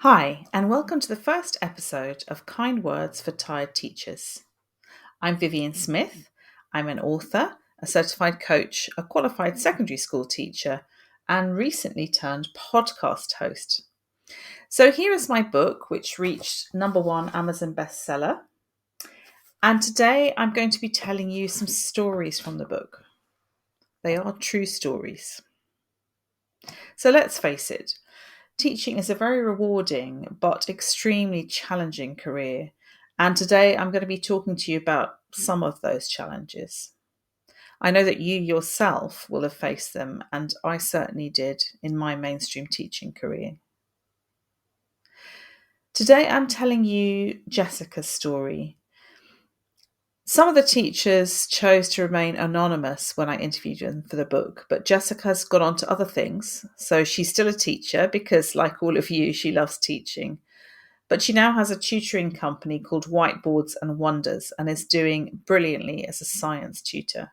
Hi, and welcome to the first episode of Kind Words for Tired Teachers. I'm Vivian Smith. I'm an author, a certified coach, a qualified secondary school teacher, and recently turned podcast host. So here is my book, which reached number one Amazon bestseller. And today I'm going to be telling you some stories from the book. They are true stories. So let's face it, teaching is a very rewarding but extremely challenging career. And today I'm going to be talking to you about some of those challenges. I know that you yourself will have faced them, and I certainly did in my mainstream teaching career. Today I'm telling you Jessica's story. Some of the teachers chose to remain anonymous when I interviewed them for the book, but Jessica's gone on to other things. So she's still a teacher because, like all of you, she loves teaching. But she now has a tutoring company called Whiteboards and Wonders and is doing brilliantly as a science tutor.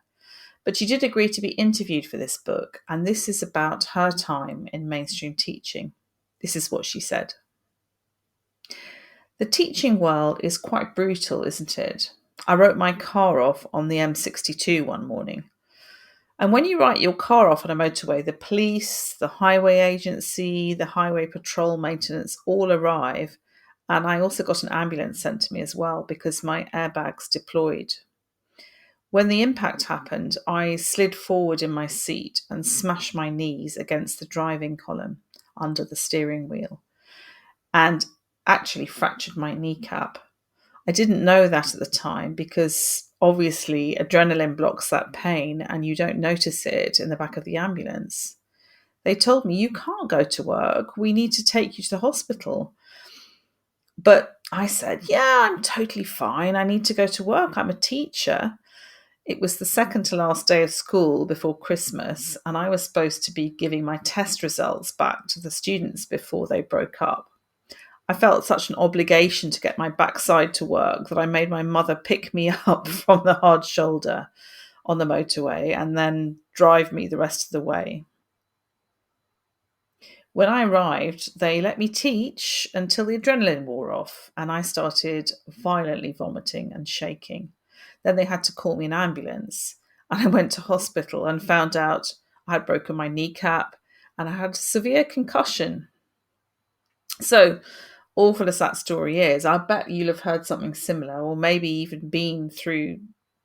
But she did agree to be interviewed for this book, and this is about her time in mainstream teaching. This is what she said. The teaching world is quite brutal, isn't it? I wrote my car off on the M62 one morning. And when you write your car off on a motorway, the police, the highway agency, the highway patrol maintenance all arrive. And I also got an ambulance sent to me as well because my airbags deployed. When the impact happened, I slid forward in my seat and smashed my knees against the driving column under the steering wheel and actually fractured my kneecap. I didn't know that at the time because obviously adrenaline blocks that pain and you don't notice it in the back of the ambulance. They told me, "You can't go to work. We need to take you to the hospital." But I said, "Yeah, I'm totally fine. I need to go to work. I'm a teacher." It was the second to last day of school before Christmas, and I was supposed to be giving my test results back to the students before they broke up. I felt such an obligation to get my backside to work that I made my mother pick me up from the hard shoulder on the motorway and then drive me the rest of the way. When I arrived, they let me teach until the adrenaline wore off and I started violently vomiting and shaking. Then they had to call me an ambulance and I went to hospital and found out I had broken my kneecap and I had severe concussion. So, awful as that story is, I bet you'll have heard something similar or maybe even been through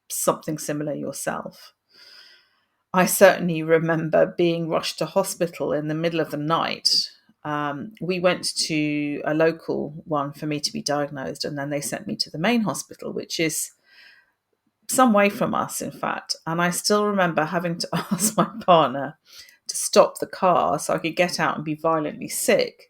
something similar yourself. I certainly remember being rushed to hospital in the middle of the night. We went to a local one for me to be diagnosed, and then they sent me to the main hospital, which is some way from us, in fact. And I still remember having to ask my partner to stop the car so I could get out and be violently sick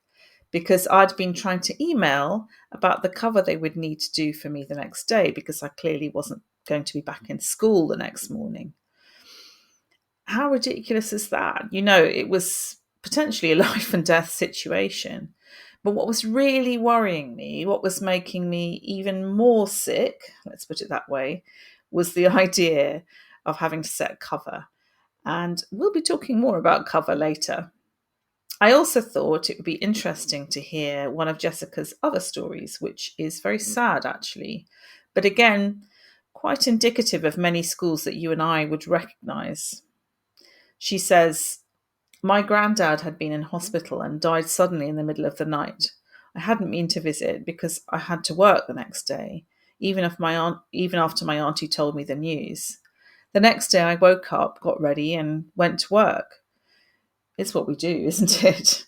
because I'd been trying to email about the cover they would need to do for me the next day because I clearly wasn't going to be back in school the next morning. How ridiculous is that? It was potentially a life and death situation. But what was really worrying me, what was making me even more sick, let's put it that way, was the idea of having to set cover. And we'll be talking more about cover later. I also thought it would be interesting to hear one of Jessica's other stories, which is very sad actually, but again, quite indicative of many schools that you and I would recognise. She says, "My granddad had been in hospital and died suddenly in the middle of the night. I hadn't been to visit because I had to work the next day, even after my auntie told me the news. The next day I woke up, got ready, and went to work. It's what we do, isn't it?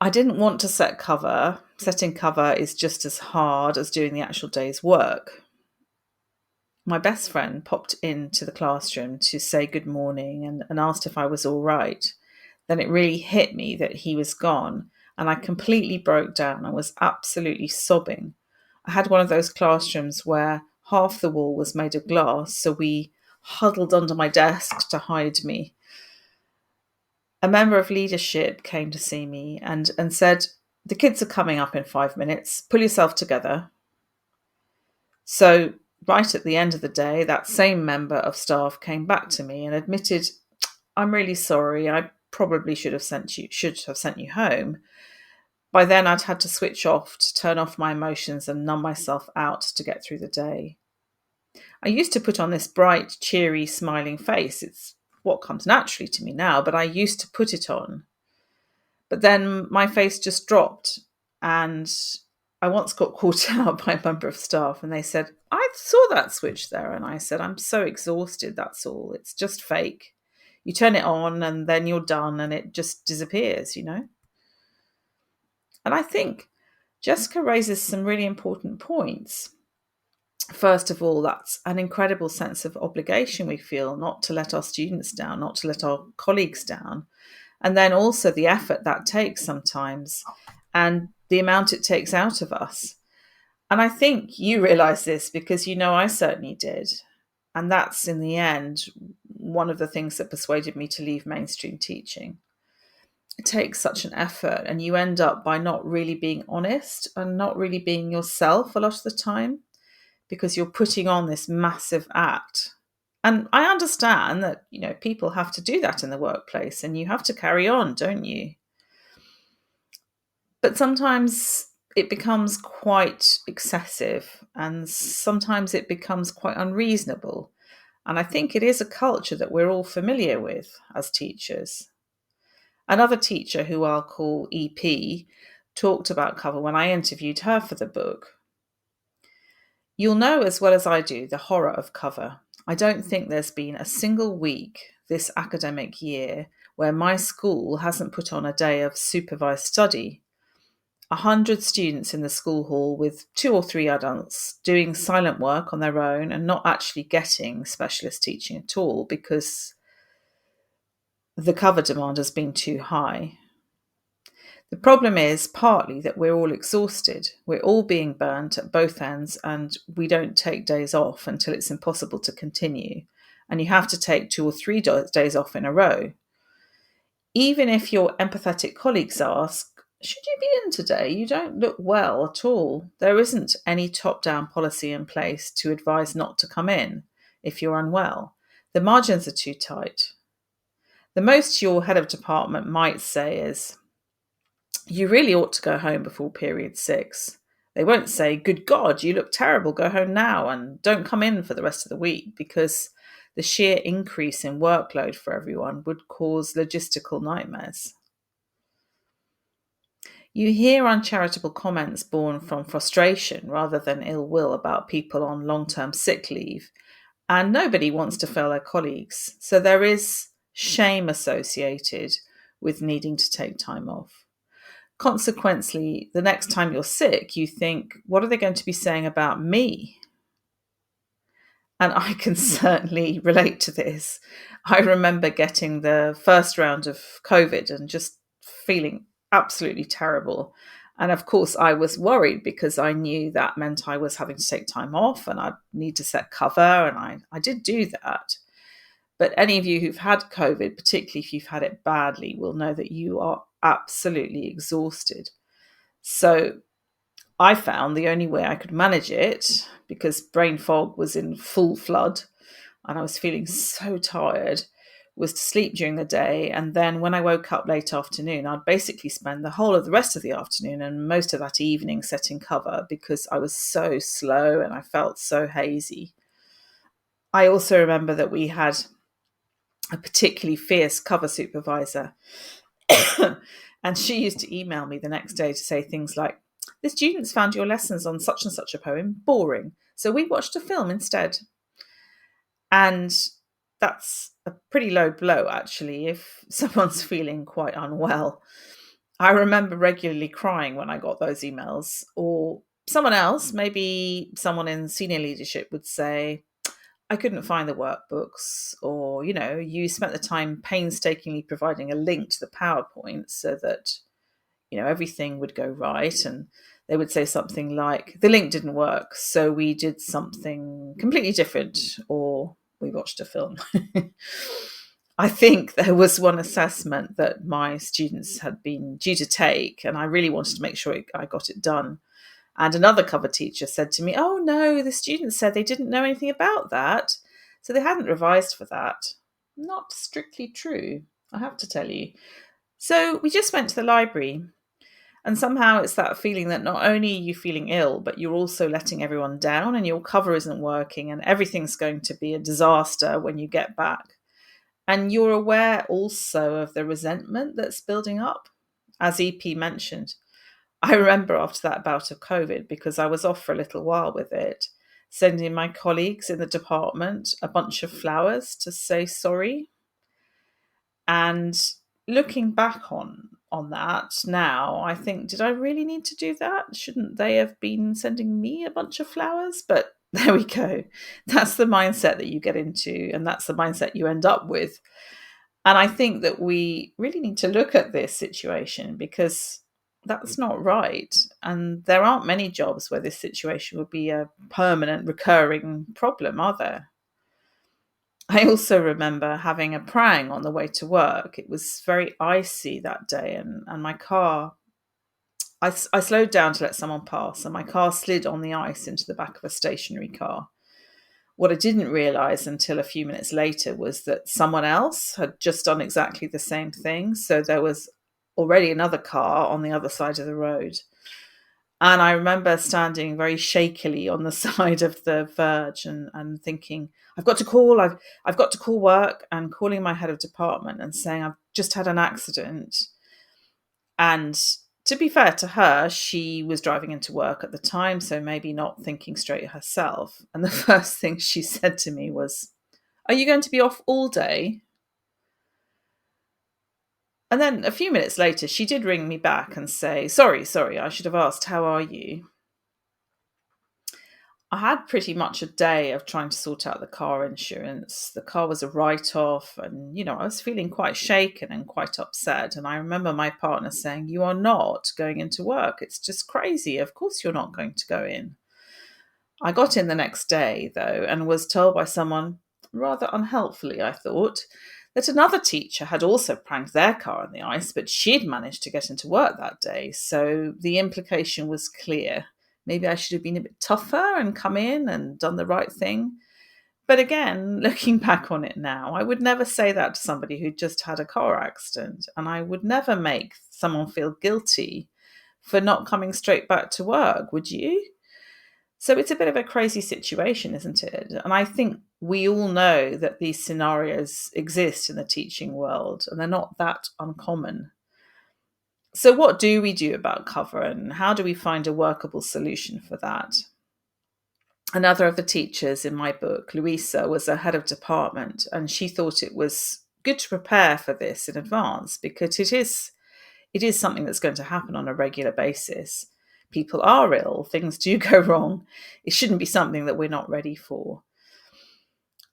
I didn't want to set cover. Setting cover is just as hard as doing the actual day's work. My best friend popped into the classroom to say good morning and asked if I was all right. Then it really hit me that he was gone, and I completely broke down and was absolutely sobbing. I had one of those classrooms where half the wall was made of glass, so we huddled under my desk to hide me. A member of leadership came to see me and said, 'The kids are coming up in 5 minutes. Pull yourself together.' So, right at the end of the day, that same member of staff came back to me and admitted, 'I'm really sorry. I probably should have sent you home. By then, I'd had to switch off to turn off my emotions and numb myself out to get through the day. I used to put on this bright, cheery, smiling face. It's what comes naturally to me now, but I used to put it on. But then my face just dropped. And I once got caught out by a member of staff and they said, I saw that switch there. And I said, I'm so exhausted, that's all. It's just fake. You turn it on and then you're done and it just disappears, you know? And I think Jessica raises some really important points. First of all, that's an incredible sense of obligation we feel not to let our students down, not to let our colleagues down. And then also the effort that takes sometimes and the amount it takes out of us. And I think you realize this because you know I certainly did. And that's in the end one of the things that persuaded me to leave mainstream teaching. It takes such an effort, and you end up by not really being honest and not really being yourself a lot of the time because you're putting on this massive act. And I understand that, you know, people have to do that in the workplace and you have to carry on, don't you? But sometimes it becomes quite excessive and sometimes it becomes quite unreasonable. And I think it is a culture that we're all familiar with as teachers. Another teacher who I'll call EP talked about cover when I interviewed her for the book. You'll know as well as I do the horror of cover. I don't think there's been a single week this academic year where my school hasn't put on a day of supervised study. 100 students in the school hall with 2 or 3 adults doing silent work on their own and not actually getting specialist teaching at all because the cover demand has been too high. The problem is partly that we're all exhausted. We're all being burnt at both ends and we don't take days off until it's impossible to continue. And you have to take 2 or 3 days off in a row. Even if your empathetic colleagues ask, should you be in today? You don't look well at all. There isn't any top-down policy in place to advise not to come in if you're unwell. The margins are too tight. The most your head of department might say is, you really ought to go home before period 6. They won't say, good God, you look terrible, go home now and don't come in for the rest of the week, because the sheer increase in workload for everyone would cause logistical nightmares. You hear uncharitable comments born from frustration rather than ill will about people on long-term sick leave, and nobody wants to fail their colleagues. So there is shame associated with needing to take time off. Consequently, the next time you're sick, you think, what are they going to be saying about me? And I can certainly relate to this. I remember getting the first round of COVID and just feeling absolutely terrible. And of course, I was worried because I knew that meant I was having to take time off and I'd need to set cover. And I did do that. But any of you who've had COVID, particularly if you've had it badly, will know that you are absolutely exhausted. So I found the only way I could manage it, because brain fog was in full flood and I was feeling so tired, was to sleep during the day. And then when I woke up late afternoon, I'd basically spend the whole of the rest of the afternoon and most of that evening setting cover because I was so slow and I felt so hazy. I also remember that we had a particularly fierce cover supervisor. And she used to email me the next day to say things like, the students found your lessons on such and such a poem boring, so we watched a film instead. And that's a pretty low blow, actually, if someone's feeling quite unwell. I remember regularly crying when I got those emails. Or someone else, maybe someone in senior leadership, would say, I couldn't find the workbooks, or, you know, you spent the time painstakingly providing a link to the PowerPoint so that, you know, everything would go right. And they would say something like, the link didn't work, so we did something completely different, or we watched a film. I think there was one assessment that my students had been due to take, and I really wanted to make sure I got it done. And another cover teacher said to me, oh no, the students said they didn't know anything about that, so they hadn't revised for that. Not strictly true, I have to tell you. So we just went to the library. And somehow it's that feeling that not only are you feeling ill, but you're also letting everyone down and your cover isn't working and everything's going to be a disaster when you get back. And you're aware also of the resentment that's building up, as EP mentioned. I remember after that bout of COVID, because I was off for a little while with it, sending my colleagues in the department a bunch of flowers to say sorry. And looking back on that now, I think, did I really need to do that? Shouldn't they have been sending me a bunch of flowers? But there we go. That's the mindset that you get into, and that's the mindset you end up with. And I think that we really need to look at this situation because that's not right. And there aren't many jobs where this situation would be a permanent, recurring problem, are there? I also remember having a prang on the way to work. It was very icy that day, and my car, I slowed down to let someone pass, and my car slid on the ice into the back of a stationary car. What I didn't realise until a few minutes later was that someone else had just done exactly the same thing. So there was already another car on the other side of the road. And I remember standing very shakily on the side of the verge and thinking, I've got to call work, and calling my head of department and saying, I've just had an accident. And to be fair to her, she was driving into work at the time, so maybe not thinking straight herself. And the first thing she said to me was, "Are you going to be off all day?" And then a few minutes later, she did ring me back and say, sorry, I should have asked, how are you? I had pretty much a day of trying to sort out the car insurance. The car was a write off, and I was feeling quite shaken and quite upset. And I remember my partner saying, "You are not going into work. It's just crazy. Of course, you're not going to go in." I got in the next day, though, and was told by someone, rather unhelpfully, I thought, that another teacher had also pranked their car on the ice, but she'd managed to get into work that day. So the implication was clear. Maybe I should have been a bit tougher and come in and done the right thing. But again, looking back on it now, I would never say that to somebody who just had a car accident. And I would never make someone feel guilty for not coming straight back to work, would you? So it's a bit of a crazy situation, isn't it? And I think we all know that these scenarios exist in the teaching world and they're not that uncommon. So, what do we do about cover and how do we find a workable solution for that? Another of the teachers in my book, Louisa, was a head of department, and she thought it was good to prepare for this in advance because it is something that's going to happen on a regular basis. People are ill, things do go wrong. It shouldn't be something that we're not ready for.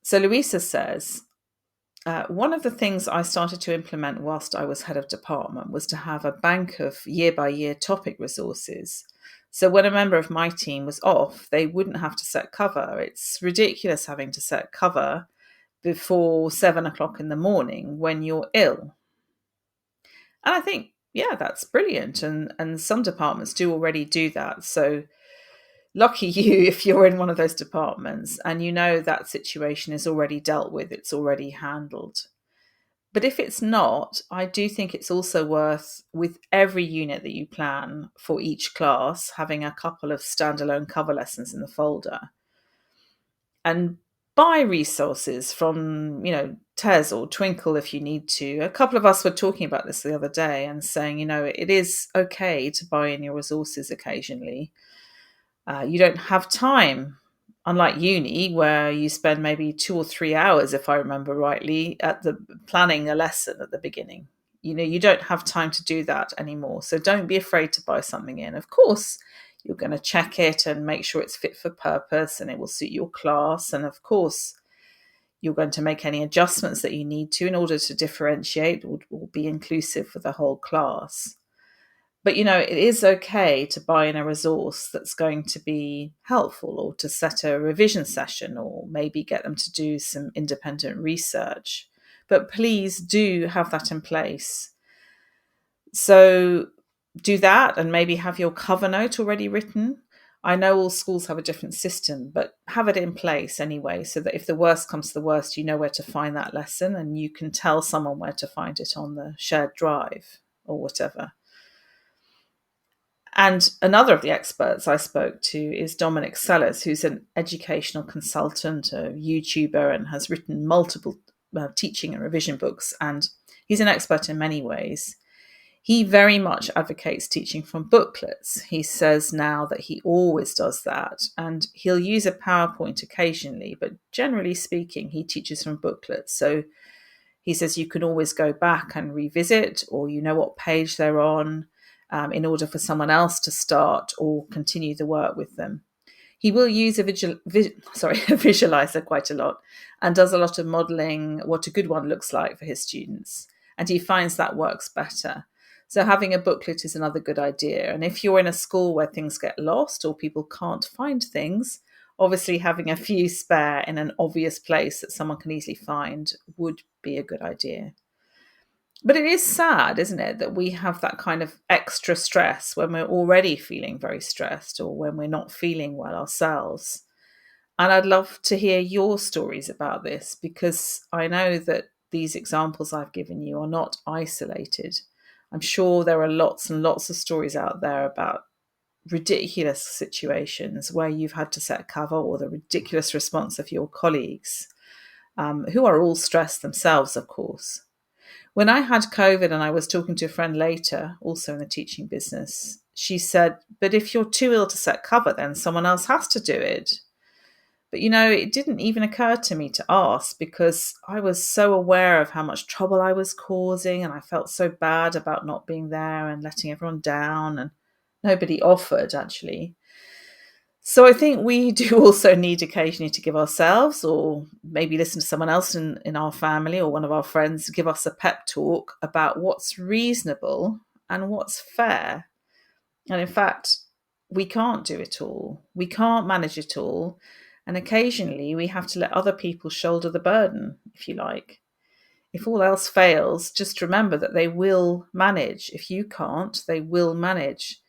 So Louisa says, one of the things I started to implement whilst I was head of department was to have a bank of year-by-year topic resources. So when a member of my team was off, they wouldn't have to set cover. It's ridiculous having to set cover before 7 o'clock in the morning when you're ill. And I think, yeah, that's brilliant. And some departments do already do that. So lucky you if you're in one of those departments and you know that situation is already dealt with, it's already handled. But if it's not, I do think it's also worth, with every unit that you plan for each class, having a couple of standalone cover lessons in the folder. And buy resources from, Tez or Twinkle if you need to. A couple of us were talking about this the other day and saying, it is okay to buy in your resources occasionally. You don't have time, unlike uni, where you spend maybe 2 or 3 hours, if I remember rightly, at the planning a lesson at the beginning. You don't have time to do that anymore. So don't be afraid to buy something in. Of course, you're going to check it and make sure it's fit for purpose and it will suit your class. And of course, you're going to make any adjustments that you need to in order to differentiate or be inclusive for the whole class. But, it is okay to buy in a resource that's going to be helpful, or to set a revision session, or maybe get them to do some independent research. But please do have that in place. So do that and maybe have your cover note already written. I know all schools have a different system, but have it in place anyway, so that if the worst comes to the worst, you know where to find that lesson and you can tell someone where to find it on the shared drive or whatever. And another of the experts I spoke to is Dominic Sellers, who's an educational consultant, a YouTuber, and has written multiple teaching and revision books. And he's an expert in many ways. He very much advocates teaching from booklets. He says now that he always does that, and he'll use a PowerPoint occasionally, but generally speaking, he teaches from booklets. So he says you can always go back and revisit, or you know what page they're on, in order for someone else to start or continue the work with them. He will use a visualizer quite a lot, and does a lot of modeling what a good one looks like for his students. And he finds that works better. So having a booklet is another good idea. And if you're in a school where things get lost or people can't find things, obviously having a few spare in an obvious place that someone can easily find would be a good idea. But it is sad, isn't it, that we have that kind of extra stress when we're already feeling very stressed or when we're not feeling well ourselves. And I'd love to hear your stories about this, because I know that these examples I've given you are not isolated. I'm sure there are lots and lots of stories out there about ridiculous situations where you've had to set cover, or the ridiculous response of your colleagues, who are all stressed themselves, of course. When I had COVID and I was talking to a friend later, also in the teaching business, she said, but if you're too ill to set cover, then someone else has to do it. But, it didn't even occur to me to ask, because I was so aware of how much trouble I was causing, and I felt so bad about not being there and letting everyone down, and nobody offered, actually. So I think we do also need occasionally to give ourselves, or maybe listen to someone else in our family or one of our friends, give us a pep talk about what's reasonable and what's fair. And in fact, we can't do it all. We can't manage it all. And occasionally we have to let other people shoulder the burden, if you like. If all else fails, just remember that they will manage. If you can't, they will manage.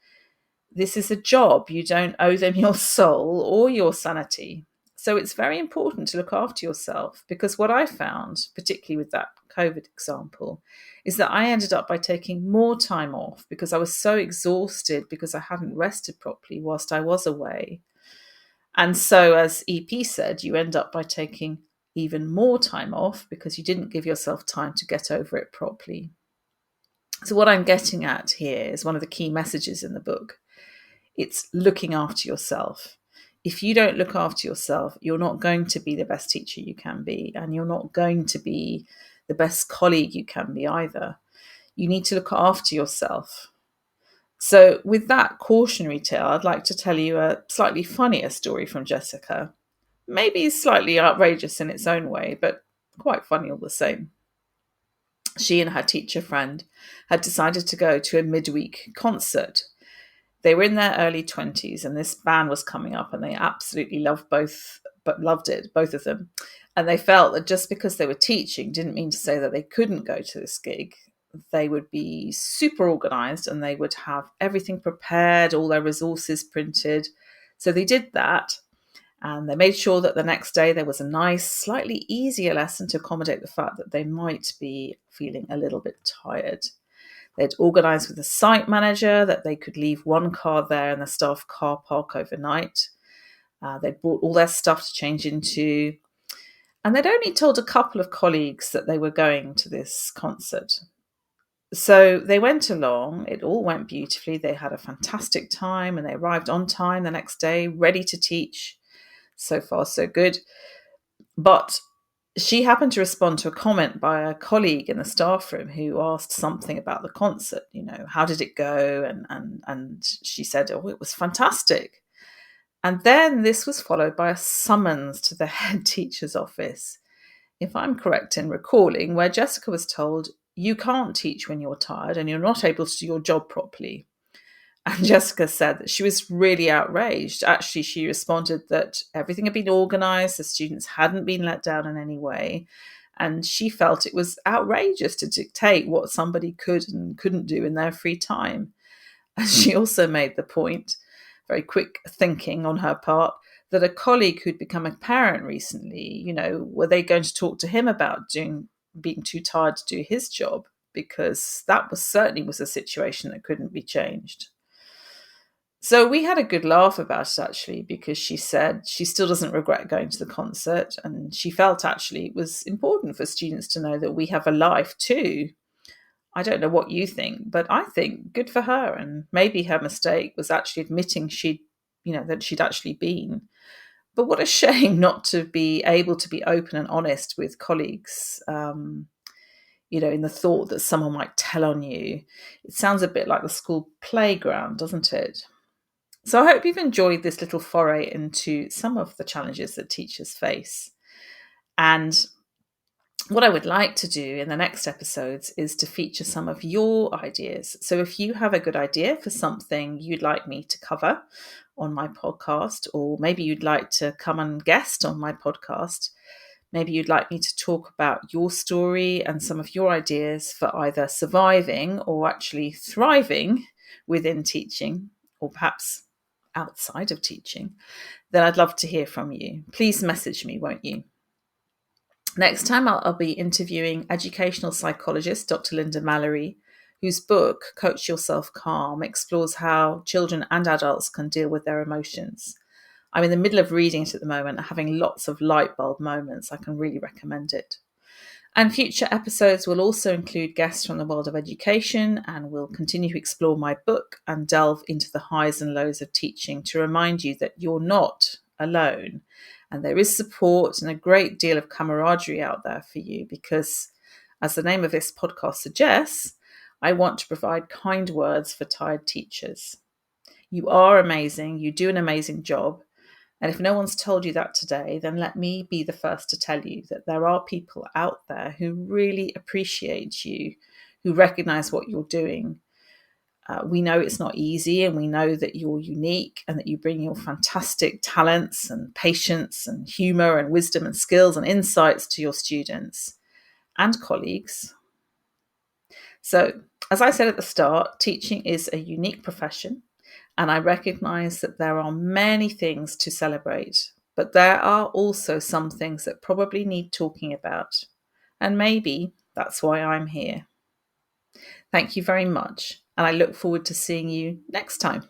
This is a job. You don't owe them your soul or your sanity. So it's very important to look after yourself, because what I found, particularly with that COVID example, is that I ended up by taking more time off because I was so exhausted because I hadn't rested properly whilst I was away. And so, as EP said, you end up by taking even more time off because you didn't give yourself time to get over it properly. So what I'm getting at here is one of the key messages in the book. It's looking after yourself. If you don't look after yourself, you're not going to be the best teacher you can be, and you're not going to be the best colleague you can be either. You need to look after yourself. So with that cautionary tale, I'd like to tell you a slightly funnier story from Jessica. Maybe slightly outrageous in its own way, but quite funny all the same. She and her teacher friend had decided to go to a midweek concert. They were in their early 20s, and this band was coming up, and they absolutely loved it, both of them. And they felt that just because they were teaching didn't mean to say that they couldn't go to this gig. They would be super organized, and they would have everything prepared, all their resources printed. So they did that, and they made sure that the next day there was a nice, slightly easier lesson to accommodate the fact that they might be feeling a little bit tired. They'd organised with the site manager that they could leave one car there in the staff car park overnight. They'd brought all their stuff to change into. And they'd only told a couple of colleagues that they were going to this concert. So they went along. It all went beautifully. They had a fantastic time, and they arrived on time the next day, ready to teach. So far, so good. But she happened to respond to a comment by a colleague in the staff room who asked something about the concert. How did it go? And she said, oh, it was fantastic. And then this was followed by a summons to the head teacher's office, if I'm correct in recalling, where Jessica was told, you can't teach when you're tired and you're not able to do your job properly. And Jessica said that she was really outraged. Actually, she responded that everything had been organised, the students hadn't been let down in any way, and she felt it was outrageous to dictate what somebody could and couldn't do in their free time. And she also made the point, very quick thinking on her part, that a colleague who'd become a parent recently, were they going to talk to him about being too tired to do his job? Because that certainly was a situation that couldn't be changed. So we had a good laugh about it actually, because she said she still doesn't regret going to the concert, and she felt actually it was important for students to know that we have a life too. I don't know what you think, but I think good for her. And maybe her mistake was actually admitting that she'd actually been. But what a shame not to be able to be open and honest with colleagues. In the thought that someone might tell on you. It sounds a bit like the school playground, doesn't it? So I hope you've enjoyed this little foray into some of the challenges that teachers face. And what I would like to do in the next episodes is to feature some of your ideas. So if you have a good idea for something you'd like me to cover on my podcast, or maybe you'd like to come and guest on my podcast, maybe you'd like me to talk about your story and some of your ideas for either surviving or actually thriving within teaching, or perhaps outside of teaching, then I'd love to hear from you. Please message me, won't you? Next time, I'll be interviewing educational psychologist Dr. Linda Mallory, whose book, Coach Yourself Calm, explores how children and adults can deal with their emotions. I'm in the middle of reading it at the moment and having lots of light bulb moments. I can really recommend it. And future episodes will also include guests from the world of education, and we'll continue to explore my book and delve into the highs and lows of teaching to remind you that you're not alone. And there is support and a great deal of camaraderie out there for you because, as the name of this podcast suggests, I want to provide kind words for tired teachers. You are amazing. You do an amazing job. And if no one's told you that today, then let me be the first to tell you that there are people out there who really appreciate you, who recognize what you're doing. We know it's not easy, and we know that you're unique and that you bring your fantastic talents and patience and humor and wisdom and skills and insights to your students and colleagues. So, as I said at the start, teaching is a unique profession. And I recognize that there are many things to celebrate, but there are also some things that probably need talking about. And maybe that's why I'm here. Thank you very much. And I look forward to seeing you next time.